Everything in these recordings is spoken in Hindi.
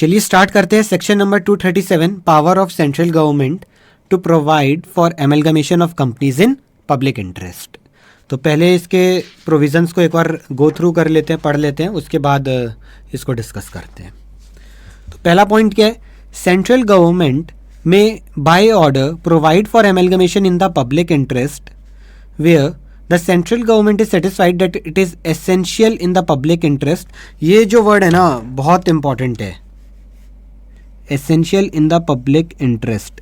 चलिए स्टार्ट करते हैं। Section number 237, power of central government to provide for amalgamation of companies in public interest. तो पहले इसके प्रोविजंस को एक बार गो थ्रू कर लेते हैं, पढ़ लेते हैं, उसके बाद इसको डिस्कस करते हैं। तो पहला पॉइंट क्या है? Central government may by order provide for amalgamation in the public interest where the central government is satisfied that it is essential in the public interest. ये जो वर्ड है ना बहुत इंपॉर्टेंट है, essential in the public interest.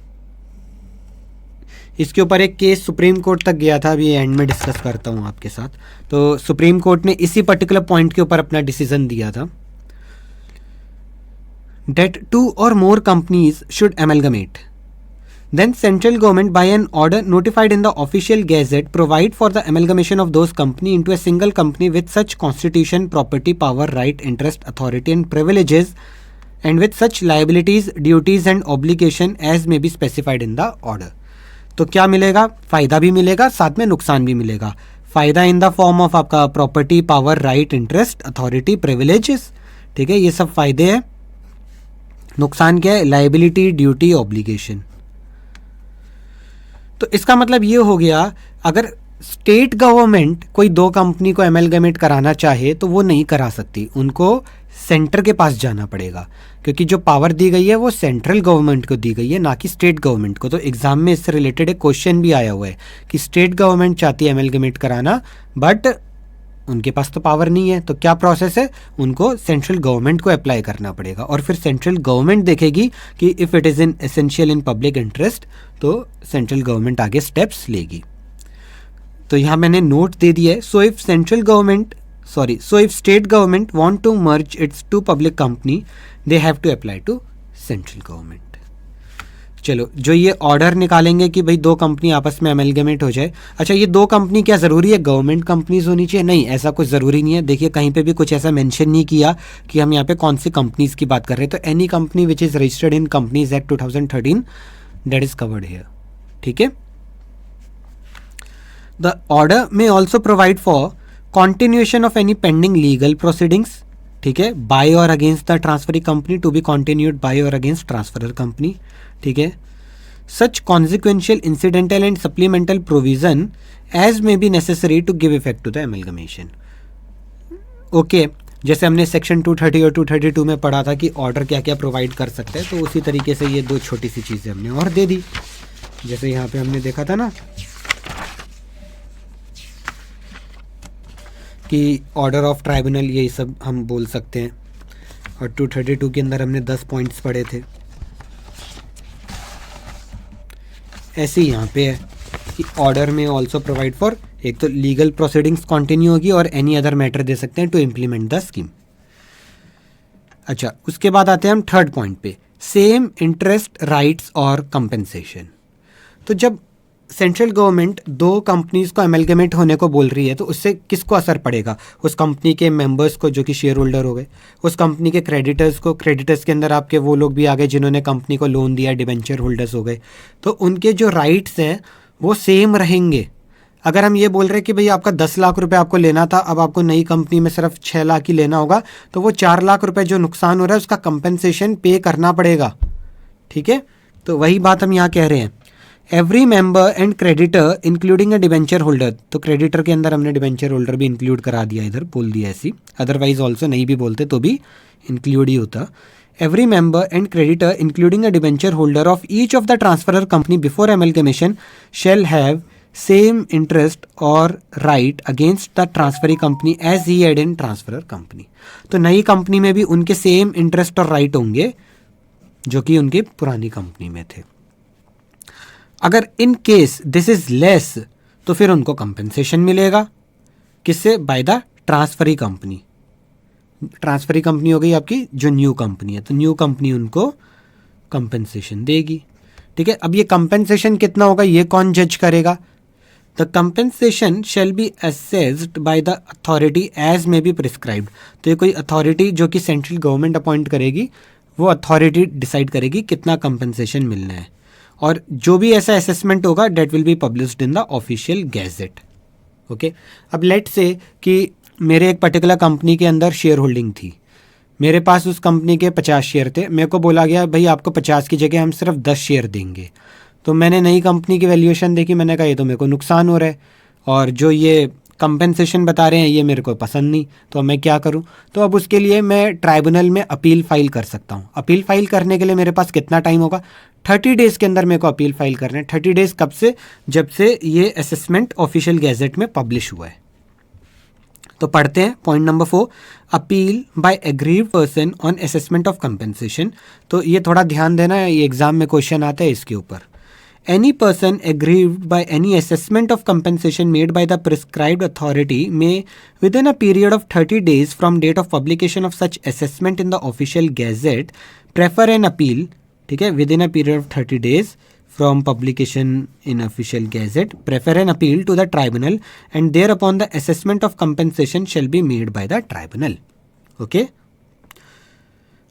इसके ऊपर एक केस सुप्रीम कोर्ट तक गया था, अभी एंड में डिस्कस करता हूँ आपके साथ। तो सुप्रीम कोर्ट ने इसी पर्टिकुलर पॉइंट के ऊपर अपना डिसीजन दिया था, date 2 or more companies should amalgamate. Then central government by an order notified in the official gazette provide for the amalgamation of those company into a single company with such constitution, property, power, right, interest, authority and privileges and with such liabilities, duties and obligation as may be specified in the order. तो क्या मिलेगा? फ़ायदा भी मिलेगा, साथ में नुकसान भी मिलेगा। फ़ायदा इन द फॉर्म ऑफ आपका property, power, right, interest, authority, privileges, ठीक है, ये सब फायदे हैं। नुकसान क्या है? Liability, duty, obligation. तो इसका मतलब ये हो गया, अगर स्टेट गवर्नमेंट कोई दो कंपनी को एमलगमेट कराना चाहे तो वो नहीं करा सकती, उनको सेंटर के पास जाना पड़ेगा, क्योंकि जो पावर दी गई है वो सेंट्रल गवर्नमेंट को दी गई है, ना कि स्टेट गवर्नमेंट को। तो एग्जाम में इससे रिलेटेड एक क्वेश्चन भी आया हुआ है कि स्टेट गवर्नमेंट चाहती है एमलगमेट कराना, बट उनके पास तो पावर नहीं है। तो क्या प्रोसेस है? उनको सेंट्रल गवर्नमेंट को अप्लाई करना पड़ेगा और फिर सेंट्रल गवर्नमेंट देखेगी कि if it is in essential in public interest तो सेंट्रल गवर्नमेंट आगे स्टेप्स लेगी। तो यहाँ मैंने नोट दे दिया है। So if state government want to merge its two public company they have to apply to central government. चलो, जो ये ऑर्डर निकालेंगे कि भाई दो कंपनी आपस में एमलगमेट हो जाए। अच्छा, ये दो कंपनी क्या ज़रूरी है गवर्नमेंट कंपनीज होनी चाहिए? नहीं, ऐसा कुछ ज़रूरी नहीं है। देखिए कहीं पे भी कुछ ऐसा मेंशन नहीं किया कि हम यहाँ पे कौन सी कंपनीज की बात कर रहे हैं। तो any company which is registered in companies act 2013 that is covered here, ठीक है। द ऑर्डर में also provide for continuation of any pending legal proceedings, ठीक है, बाय और against the transferring company to be continued by और अगेंस्ट ट्रांसफरर कंपनी, ठीक है। Such consequential incidental and supplemental provision as may be necessary to give effect to the amalgamation. Okay, जैसे हमने सेक्शन 230 और 232 में पढ़ा था कि ऑर्डर क्या क्या प्रोवाइड कर सकते हैं, तो उसी तरीके से ये दो छोटी सी चीज़ें हमने और दे दी। जैसे यहाँ पे हमने देखा था ना कि ऑर्डर ऑफ ट्राइब्यूनल, यही सब हम बोल सकते हैं। और 232 के अंदर हमने 10 पॉइंट्स पढ़े थे। ऐसे ही यहाँ पे है कि ऑर्डर में ऑल्सो प्रोवाइड फॉर, एक तो लीगल प्रोसीडिंग्स कंटिन्यू होगी और एनी अदर मैटर दे सकते हैं टू इम्प्लीमेंट द स्कीम। अच्छा, उसके बाद आते हैं हम थर्ड पॉइंट पे, सेम इंटरेस्ट, राइट्स और कंपेंसेशन। तो जब सेंट्रल गवर्नमेंट दो कंपनीज को एमलगमेट होने को बोल रही है तो उससे किसको असर पड़ेगा? उस कंपनी के मेंबर्स को जो कि शेयर होल्डर हो गए, उस कंपनी के क्रेडिटर्स को, क्रेडिटर्स के अंदर आपके वो लोग भी आ गए जिन्होंने कंपनी को लोन दिया, डिबेंचर होल्डर्स हो गए। तो उनके जो राइट्स हैं वो सेम रहेंगे। अगर हम ये बोल रहे हैं कि भाई आपका 10 लाख रुपए आपको लेना था, अब आपको नई कंपनी में सिर्फ 6 लाख ही लेना होगा, तो वो 4 लाख रुपए जो नुकसान हो रहा है उसका कंपेंसेशन पे करना पड़ेगा, ठीक है। तो वही बात हम यहाँ कह रहे हैं। Every member and creditor including a debenture holder, तो क्रेडिटर के अंदर हमने डिबेंचर होल्डर भी इंक्लूड करा दिया, इधर बोल दिया ऐसी, अदरवाइज ऑल्सो नहीं भी बोलते तो भी इंक्लूड ही होता। Every member and creditor including a debenture holder of each of the transferor company before amalgamation shall have same interest और right against the transferee company as he had in transferor company. तो नई कंपनी में भी उनके सेम इंटरेस्ट और राइट होंगे जो कि उनकी पुरानी कंपनी में थे। अगर in case this is less तो फिर उनको कंपेंसेशन मिलेगा, किससे? By the transferee company. Transferee company हो गई आपकी जो न्यू कंपनी है, तो न्यू कंपनी उनको कंपेंसेशन देगी, ठीक है। अब ये कंपेंसेशन कितना होगा ये कौन जज करेगा? The compensation shall be assessed by the authority as may be prescribed. तो ये कोई अथॉरिटी जो कि सेंट्रल गवर्नमेंट अपॉइंट करेगी, वो अथॉरिटी डिसाइड करेगी कितना कंपेंसेशन मिलना है। और जो भी ऐसा असेसमेंट होगा that will be published in the official gazette, okay. अब लेट से कि मेरे एक पर्टिकुलर कंपनी के अंदर शेयर होल्डिंग थी, मेरे पास उस कंपनी के 50 शेयर थे, मेरे को बोला गया भाई आपको 50 की जगह हम सिर्फ 10 शेयर देंगे। तो मैंने नई कंपनी की वैल्यूएशन देखी, मैंने कहा ये तो मेरे को नुकसान हो रहा है, और जो ये कंपेंसेशन बता रहे हैं ये मेरे को पसंद नहीं, तो मैं क्या करूं? तो अब उसके लिए मैं ट्राइब्यूनल में अपील फाइल कर सकता हूं। अपील फाइल करने के लिए मेरे पास कितना टाइम होगा? 30 डेज़ के अंदर मेरे को अपील फाइल करना है। 30 डेज़ कब से? जब से ये असेसमेंट ऑफिशियल गैजेट में पब्लिश हुआ है। तो पढ़ते हैं point number 4, appeal bye aggrieved person on assessment of compensation. तो ये थोड़ा ध्यान देना, ये एग्जाम में क्वेश्चन आता है इसके ऊपर। Any person aggrieved by any assessment of compensation made by the prescribed authority may, within a period of 30 days from date of publication of such assessment in the official gazette, prefer an appeal. ठीक है, within a period of 30 days from publication in official gazette, prefer an appeal to the tribunal, and thereupon the assessment of compensation shall be made by the tribunal. Okay?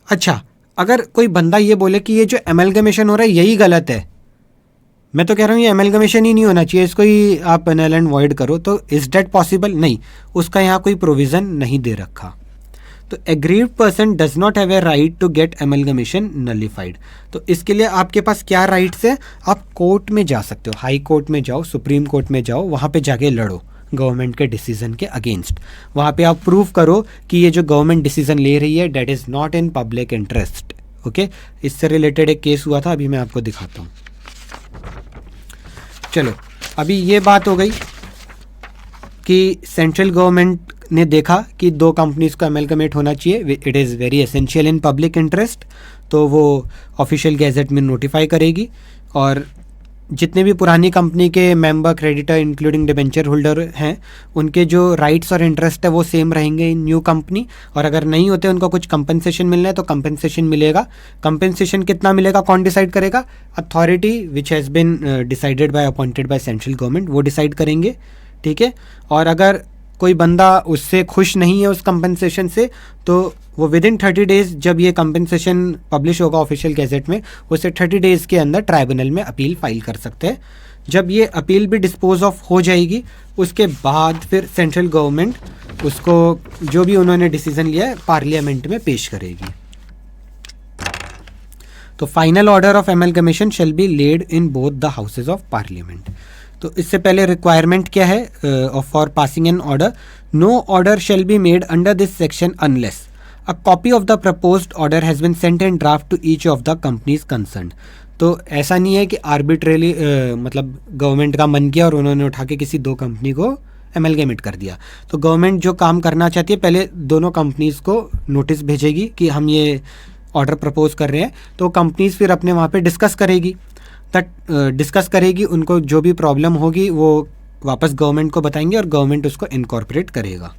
अच्छा, अगर कोई बंदा ये बोले कि ये जो एमलगमेशन हो रहा है यही गलत है, मैं तो कह रहा हूँ ये एमलगमेशन ही नहीं होना चाहिए, इसको ही आप नल एंड वॉइड करो, तो इज डेट पॉसिबल? नहीं, उसका यहाँ कोई प्रोविज़न नहीं दे रखा। तो aggrieved person does not have a right to get amalgamation nullified. तो इसके लिए आपके पास क्या राइट्स है? आप कोर्ट में जा सकते हो, हाई कोर्ट में जाओ, सुप्रीम कोर्ट में जाओ, वहाँ पे जाके लड़ो गवर्नमेंट के डिसीजन के अगेंस्ट। वहाँ पे आप प्रूव करो कि ये जो गवर्नमेंट डिसीजन ले रही है that is not in public interest. Okay, इससे रिलेटेड एक केस हुआ था, अभी मैं आपको दिखाता हूँ। चलो, अभी ये बात हो गई कि सेंट्रल गवर्नमेंट ने देखा कि 2 कंपनीज को अमेलगमेट होना चाहिए, it is very essential in public interest, तो वो ऑफिशियल गैजेट में नोटिफाई करेगी, और जितने भी पुरानी कंपनी के member creditor including debenture holder हैं उनके जो राइट्स और इंटरेस्ट है वो सेम रहेंगे इन न्यू कंपनी, और अगर नहीं होते उनको कुछ कंपनसेशन मिलना है तो कंपनसेशन मिलेगा। कंपनसेशन कितना मिलेगा कौन डिसाइड करेगा? Authority which has been decided by appointed by central government, वो डिसाइड करेंगे। ठीक है, और अगर कोई बंदा उससे खुश नहीं है उस कंपनसेशन से, तो वो विद इन 30 डेज़ जब ये कंपनसेशन पब्लिश होगा ऑफिशियल गैजेट में, उसे 30 डेज़ के अंदर ट्राइब्यूनल में अपील फाइल कर सकते हैं। जब ये अपील भी डिस्पोज ऑफ हो जाएगी उसके बाद फिर सेंट्रल गवर्नमेंट उसको जो भी उन्होंने डिसीजन लिया है पार्लियामेंट में पेश करेगी। तो final order of amalgamation shall be laid in both the houses of parliament. तो इससे पहले रिक्वायरमेंट क्या है for passing an order? No order shall be made under this section unless a copy of the proposed order has been sent in draft to each of the companies concerned. तो ऐसा नहीं है कि आर्बिट्रेली मतलब गवर्नमेंट का मन किया और उन्होंने उठा के किसी 2 कंपनी को एमलगमेट कर दिया। तो गवर्नमेंट जो काम करना चाहती है पहले दोनों कंपनीज को नोटिस भेजेगी कि हम ये ऑर्डर प्रपोज कर रहे हैं, तो कंपनीज फिर अपने वहाँ पे डिस्कस करेगी, डिस्कस करेगी, उनको जो भी प्रॉब्लम होगी वो वापस गवर्नमेंट को बताएंगे और गवर्नमेंट उसको इनकॉर्पोरेट करेगा।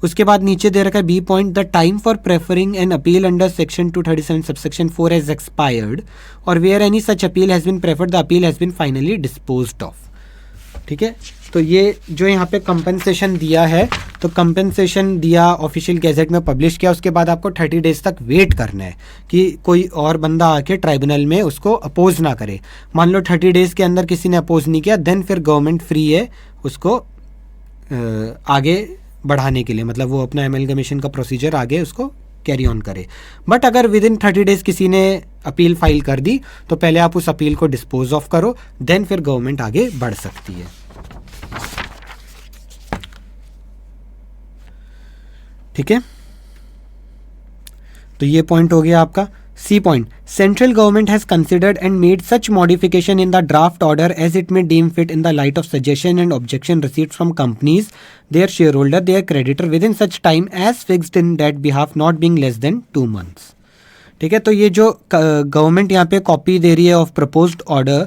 उसके बाद नीचे दे रखा है B point, the time for preferring an appeal under section 237 subsection 4 has expired और where any such appeal has been preferred the appeal has been finally disposed of. ठीक है, तो ये जो यहाँ पे कंपनसेशन दिया है, तो कंपनसेशन दिया ऑफिशियल गैजेट में पब्लिश किया, उसके बाद आपको 30 डेज तक वेट करना है कि कोई और बंदा आके ट्राइब्यूनल में उसको अपोज ना करे। मान लो 30 डेज के अंदर किसी ने अपोज नहीं किया, देन फिर गवर्नमेंट फ्री है उसको आगे बढ़ाने के लिए, मतलब वो अपना एमलगमेशन का प्रोसीजर आगे उसको कैरी ऑन करे। बट अगर विद इन 30 डेज किसी ने अपील फाइल कर दी तो पहले आप उस अपील को डिस्पोज ऑफ करो, देन फिर गवर्नमेंट आगे बढ़ सकती है। ठीक है, तो ये पॉइंट हो गया आपका। C point, central government has considered and made such modification in the draft order as it may deem fit in the light of suggestion and objection received from companies, their share holder, their creditor within such time as fixed in that behalf not being less than 2 months। ठीक है, तो ये जो गवर्नमेंट यहाँ पे कॉपी दे रही है of proposed order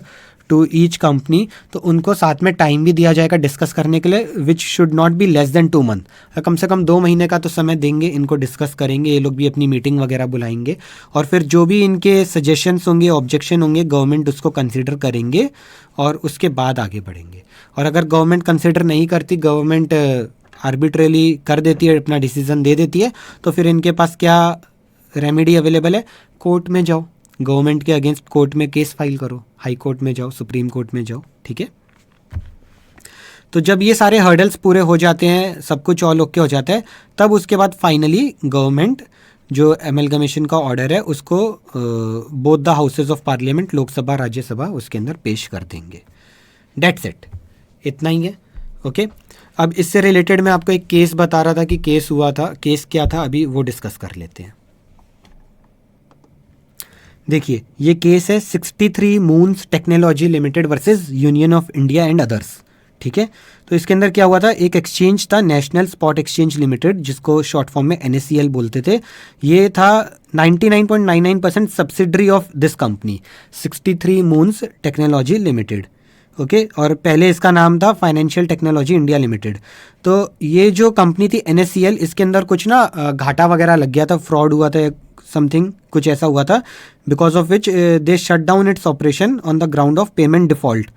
to each company, तो उनको साथ में टाइम भी दिया जाएगा डिस्कस करने के लिए, which should not be less than 2 months। कम से कम 2 महीने का तो समय देंगे, इनको डिस्कस करेंगे, ये लोग भी अपनी मीटिंग वगैरह बुलाएंगे और फिर जो भी इनके सजेशंस होंगे, ऑब्जेक्शन होंगे, गवर्नमेंट उसको कंसिडर करेंगे और उसके बाद आगे बढ़ेंगे। और अगर गवर्नमेंट कंसिडर नहीं करती, गवर्नमेंट आर्बिट्रेली कर देती है, अपना डिसीजन दे देती है, तो फिर इनके पास क्या रेमेडी अवेलेबल है? कोर्ट में जाओ, गवर्नमेंट के अगेंस्ट कोर्ट में केस फाइल करो, हाई कोर्ट में जाओ, सुप्रीम कोर्ट में जाओ। ठीक है, तो जब ये सारे हर्डल्स पूरे हो जाते हैं, सब कुछ ऑल ओके हो जाता है, तब उसके बाद फाइनली गवर्नमेंट जो एमलगमेशन का ऑर्डर है उसको both the houses of parliament, Lok Sabha Rajya Sabha, उसके अंदर पेश कर देंगे। डेट्स इट, इतना ही है। ओके अब इससे रिलेटेड मैं आपको एक केस बता रहा था कि केस हुआ था, केस क्या था अभी वो डिस्कस कर लेते हैं। देखिए ये केस है 63 moons technology limited versus union of India and others. ठीक है, तो इसके अंदर क्या हुआ था, एक एक्सचेंज था नेशनल स्पॉट एक्सचेंज लिमिटेड, जिसको शॉर्ट फॉर्म में NSCL बोलते थे। ये था 99.99% subsidiary of this company 63 moons technology limited. Okay और पहले इसका नाम था फाइनेंशियल टेक्नोलॉजी इंडिया लिमिटेड। तो ये जो कंपनी थी NSCL, इसके अंदर कुछ ना घाटा वगैरह लग गया था, फ्रॉड हुआ था समथिंग, कुछ ऐसा हुआ था, because of which they shut down its operation on the ground of payment default.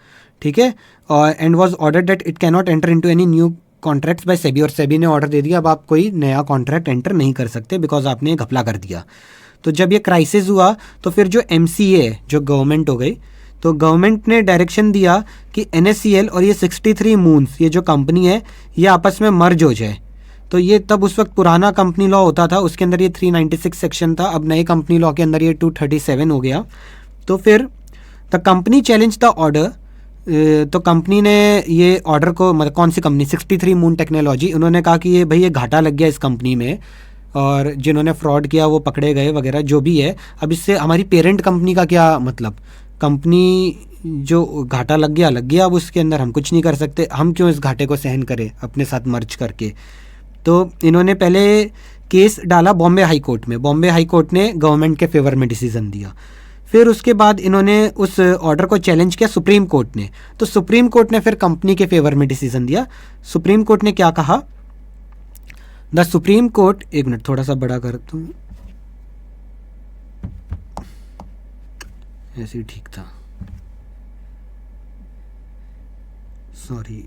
ठीक है, and was order that it can not enter into any new contracts by SEBI, और सेबी ने ऑर्डर दे दिया अब आप कोई नया कॉन्ट्रैक्ट एंटर नहीं कर सकते बिकॉज आपने घपला कर दिया। तो जब ये क्राइसिस हुआ तो फिर जो MCA है, जो गवर्नमेंट हो गई, तो गवर्नमेंट ने डायरेक्शन दिया कि NSCL और ये 63 मून्स, ये जो कंपनी है, ये आपस में मर्ज हो जाए। तो ये तब उस वक्त पुराना कंपनी लॉ होता था, उसके अंदर ये 396 सेक्शन था, अब नए कंपनी लॉ के अंदर ये 237 हो गया। तो फिर the company challenge the order, तो कंपनी ने ये ऑर्डर को, मतलब कौन सी कंपनी, 63 मून टेक्नोलॉजी, उन्होंने कहा कि ये भाई ये घाटा लग गया इस कंपनी में और जिन्होंने फ्रॉड किया वो पकड़े गए वगैरह जो भी है। अब इससे हमारी पेरेंट कंपनी का क्या मतलब, कंपनी जो घाटा लग गया, अब उसके अंदर हम कुछ नहीं कर सकते, हम क्यों इस घाटे को सहन करें अपने साथ मर्ज करके। तो इन्होंने पहले केस डाला बॉम्बे हाई कोर्ट में, बॉम्बे हाई कोर्ट ने गवर्नमेंट के फेवर में डिसीजन दिया। फिर उसके बाद इन्होंने उस ऑर्डर को चैलेंज किया सुप्रीम कोर्ट ने, तो सुप्रीम कोर्ट ने फिर कंपनी के फेवर में डिसीजन दिया। सुप्रीम कोर्ट ने क्या कहा, द सुप्रीम कोर्ट, एक मिनट थोड़ा सा बड़ा कर दूं, ऐसे ही ठीक था, सॉरी।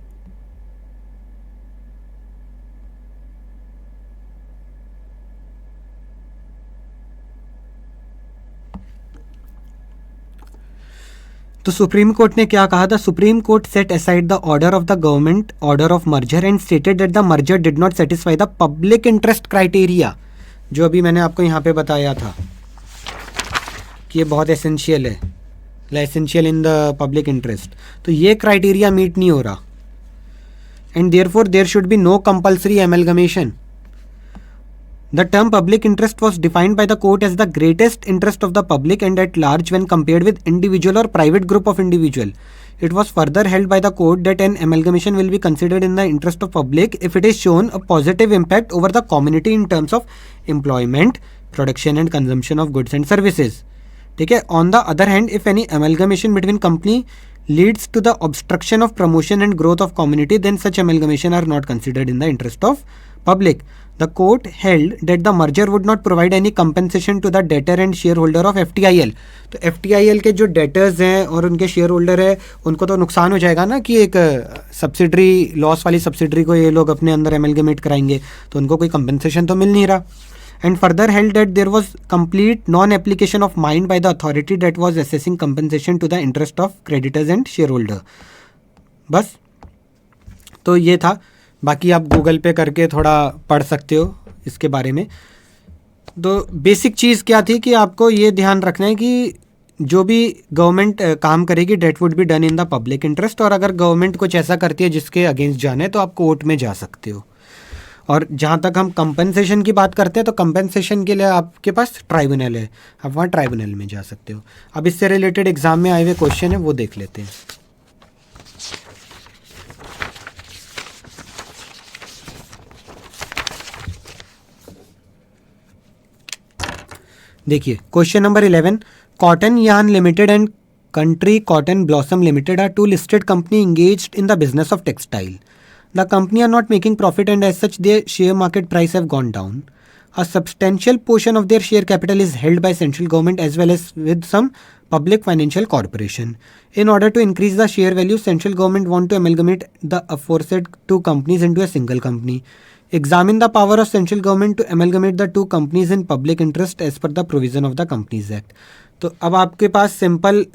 तो सुप्रीम कोर्ट ने क्या कहा था, supreme court set aside the order of the government order of merger and stated that the merger did not satisfy the public interest criteria, जो अभी मैंने आपको यहाँ पे बताया था कि ये बहुत एसेंशियल है, essential in the public interest. तो ये क्राइटेरिया मीट नहीं हो रहा and therefore there should be no compulsory amalgamation. The term public interest was defined by the court as the greatest interest of the public and at large when compared with individual or private group of individual. It was further held by the court that an amalgamation will be considered in the interest of public if it is shown a positive impact over the community in terms of employment, production and consumption of goods and services. ठीक है, on the other hand, if any amalgamation between company leads to the obstruction of promotion and growth of community, then such amalgamation are not considered in the interest of public. The court held that the merger would not provide any compensation to the debtor and shareholder of FTIL. तो FTIL के जो डेटर्स हैं और उनके शेयर होल्डर है उनको तो नुकसान हो जाएगा ना कि एक सब्सिडरी, लॉस वाली सब्सिडरी को ये लोग अपने अंदर एमलगमेट कराएंगे, तो उनको कोई कंपनसेशन तो मिल नहीं रहा। And further held that there was complete non application of mind by the authority that was assessing compensation to the interest of creditors and share holder. बस तो ये था, बाकी आप गूगल पे करके थोड़ा पढ़ सकते हो इसके बारे में। तो बेसिक चीज़ क्या थी कि आपको ये ध्यान रखना है कि जो भी गवर्नमेंट काम करेगी that would be done in the public interest, और अगर गवर्नमेंट कुछ ऐसा करती है जिसके अगेंस्ट जाना है तो आप कोर्ट में जा सकते हो। और जहाँ तक हम कंपनसेशन की बात करते हैं तो कंपनसेशन के लिए आपके पास ट्राइब्यूनल है, आप वहाँ ट्राइब्यूनल में जा सकते हो। अब इससे रिलेटेड एग्जाम में आए हुए क्वेश्चन है वो देख लेते हैं। देखिए question number 11, cotton yarn limited and country cotton blossom limited are two listed company engaged in the business of textile. The company are not making profit and as such their share market price have gone down. A substantial portion of their share capital is held by central government as well as with some public financial corporation. In order to increase the share value, central government want to amalgamate the aforesaid two companies into a single company. Examine the power of central government to amalgamate the two companies in public interest as per the provision of the Companies Act. तो अब आपके पास सिंपल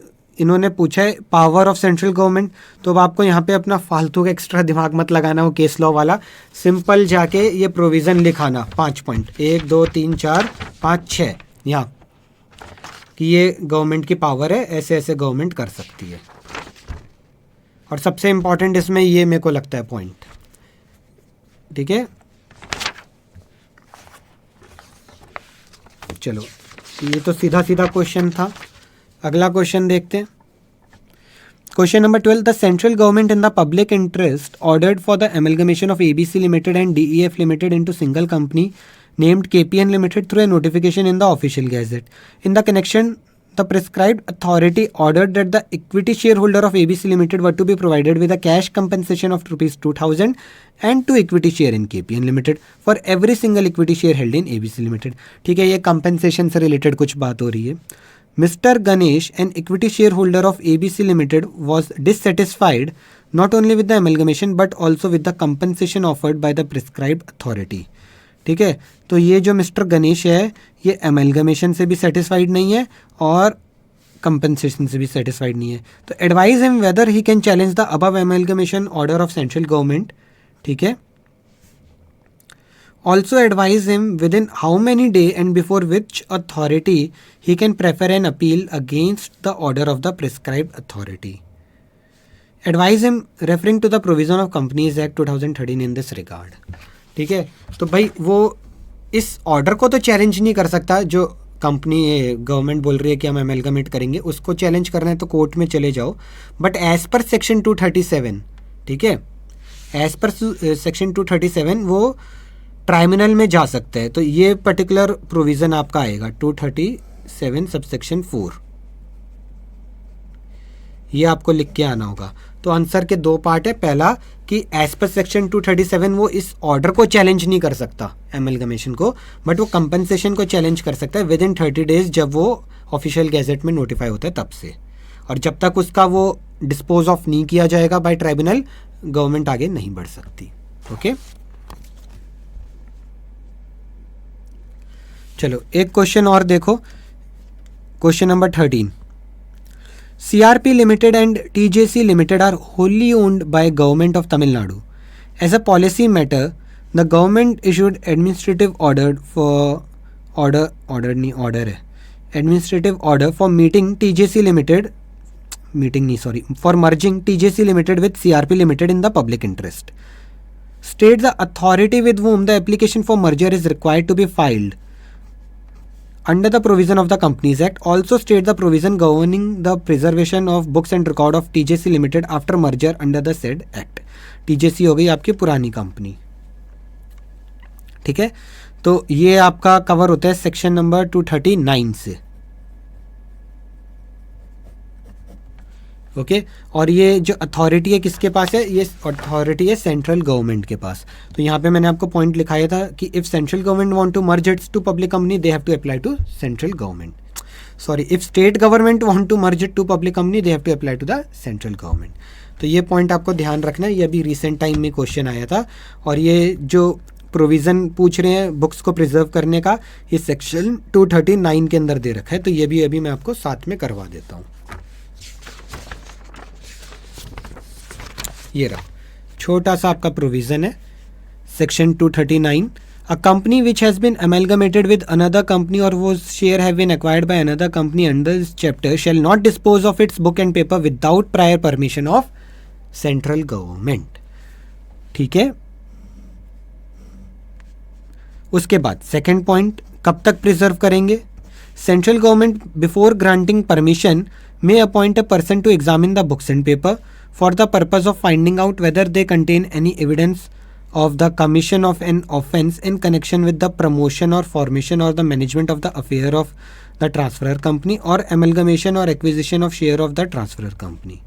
इन्होंने पूछा है पावर ऑफ सेंट्रल गवर्नमेंट, तो अब आपको यहाँ पे अपना फालतू का एक्स्ट्रा दिमाग मत लगाना, वो केस लॉ वाला, सिंपल जाके ये प्रोविज़न लिखाना 5 पॉइंट 1 2 3 4 5 6 यहाँ कि ये गवर्नमेंट की पावर है, ऐसे ऐसे गवर्नमेंट कर सकती है। और सबसे इम्पॉर्टेंट इसमें ये मेरे को लगता है पॉइंट, ठीक है। चलो ये तो सीधा सीधा क्वेश्चन था, अगला क्वेश्चन देखते हैं। Question number 12, the central government in the public interest ordered for the amalgamation of ABC limited and DEF limited into single company named KPN Limited through a notification in the official gazette. In the connection, the prescribed authority ordered that the equity shareholder of ABC Limited were to be provided with a cash compensation of rupees 2000 and 2 equity share in KPN Limited for every single equity share held in ABC Limited. ठीक है, ये compensation से related कुछ बात हो रही है। Mr. Ganesh, an equity shareholder of ABC Limited, was dissatisfied not only with the amalgamation but also with the compensation offered by the prescribed authority. ठीक है, तो ये जो मिस्टर गणेश है ये एमलगमेशन से भी सेटिस्फाइड नहीं है और कंपनसेशन से भी सेटिस्फाइड नहीं है। तो advise him whether he can challenge the above amalgamation order of central government. ठीक है, also advise him within how many day and before which authority he can prefer an appeal against the order of the prescribed authority. Advise him referring to the provision of companies act 2013 in this regard. ठीक है, तो भाई वो इस ऑर्डर को तो चैलेंज नहीं कर सकता, जो कंपनी गवर्नमेंट बोल रही है कि हम एमलगमेट करेंगे, उसको चैलेंज करना है तो कोर्ट में चले जाओ। बट एज पर सेक्शन 237, ठीक है, एज पर सेक्शन 237 वो ट्राइब्यूनल में जा सकते हैं। तो ये पर्टिकुलर प्रोविज़न आपका आएगा 237 सबसेक्शन 4, ये आपको लिख के आना होगा। तो आंसर के 2 पार्ट है, पहला कि एज पर सेक्शन 237 वो इस ऑर्डर को चैलेंज नहीं कर सकता एमलगमेशन को, बट वो कंपनसेशन को चैलेंज कर सकता है विद इन 30 डेज जब वो ऑफिशियल गैजेट में नोटिफाई होता है तब से। और जब तक उसका वो डिस्पोज ऑफ नहीं किया जाएगा बाय ट्राइब्यूनल, गवर्नमेंट आगे नहीं बढ़ सकती। ओके, चलो एक क्वेश्चन और देखो, question number 13। CRP Limited and TJC Limited are wholly owned by Government of Tamil Nadu. As a policy matter, the government issued administrative order for meeting TJC Limited, for merging TJC Limited with CRP Limited in the public interest. State the authority with whom the application for merger is required to be filed under the provision of the Companies Act. Also state the provision governing the preservation of books and record of TJC Limited after merger under the said act. TJC हो गई आपकी पुरानी कंपनी। ठीक है, तो ये आपका कवर होता है सेक्शन नंबर 239 से। ओके, और ये जो अथॉरिटी है किसके पास है? ये अथॉरिटी है सेंट्रल गवर्नमेंट के पास। तो यहाँ पे मैंने आपको पॉइंट लिखाया था कि if central government want to merge its two public company they have to apply to central government, sorry, if state government want to merge it two public company they have to apply to the central government. तो ये पॉइंट आपको ध्यान रखना है, ये अभी रिसेंट टाइम में क्वेश्चन आया था। और ये जो प्रोविज़न पूछ रहे हैं बुक्स को प्रिजर्व करने का, ये सेक्शन 239 के अंदर दे रखा है। तो ये भी अभी मैं आपको साथ में करवा देता हूँ। ये रहा छोटा सा आपका प्रोविज़न है, section 239। A company which has been amalgamated with another company और वो share have been acquired by another company under this chapter shall not dispose of its book and paper without prior permission of central government. ठीक है, उसके बाद सेकेंड पॉइंट, कब तक प्रिजर्व करेंगे? Central government before granting permission may appoint a person to examine the books and paper for the purpose of finding out whether they contain any evidence of the commission of an offence in connection with the promotion or formation or the management of the affair of the transferor company or amalgamation or acquisition of share of the transferor company.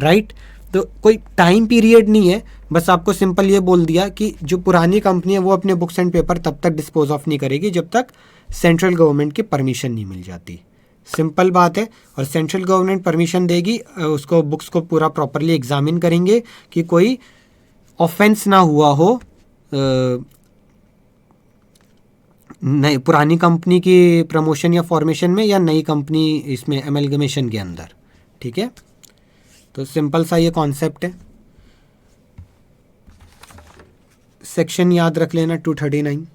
Right? तो कोई टाइम पीरियड नहीं है, बस आपको सिंपल ये बोल दिया कि जो पुरानी कंपनी है वो अपने बुक्स एंड पेपर तब तक डिस्पोज ऑफ नहीं करेगी जब तक सेंट्रल गवर्नमेंट की परमिशन नहीं मिल जाती। सिंपल बात है। और सेंट्रल गवर्नमेंट परमिशन देगी, उसको बुक्स को पूरा प्रॉपरली एग्जामिन करेंगे कि कोई ऑफेंस ना हुआ हो पुरानी कंपनी की प्रमोशन या फॉर्मेशन में या नई कंपनी इसमें एमलगमेशन के अंदर। ठीक है, तो सिंपल सा ये कॉन्सेप्ट है। सेक्शन याद रख लेना 239।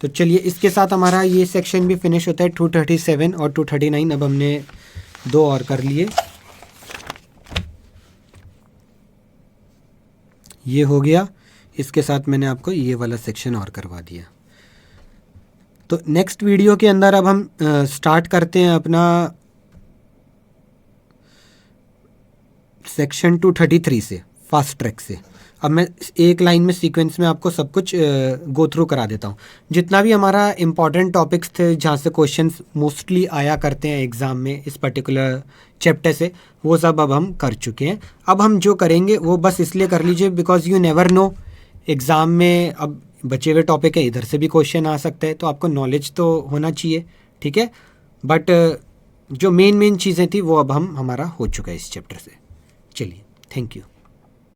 तो चलिए इसके साथ हमारा ये सेक्शन भी फिनिश होता है। 237 और 239 अब हमने 2 और कर लिए। ये हो गया, इसके साथ मैंने आपको ये वाला सेक्शन और करवा दिया। तो नेक्स्ट वीडियो के अंदर अब हम स्टार्ट करते हैं अपना सेक्शन 233 से, फास्ट ट्रैक से। अब मैं एक लाइन में सीक्वेंस में आपको सब कुछ गो थ्रू करा देता हूँ। जितना भी हमारा इम्पॉर्टेंट टॉपिक्स थे जहाँ से क्वेश्चंस मोस्टली आया करते हैं एग्ज़ाम में इस पर्टिकुलर चैप्टर से, वो सब अब हम कर चुके हैं। अब हम जो करेंगे वो बस इसलिए कर लीजिए because you never know, exam में अब बचे हुए टॉपिक है, इधर से भी क्वेश्चन आ सकता है, तो आपको नॉलेज तो होना चाहिए, ठीक है। बट जो मेन चीज़ें थी वो अब हमारा हो चुका है इस चैप्टर से। चलिए, थैंक यू।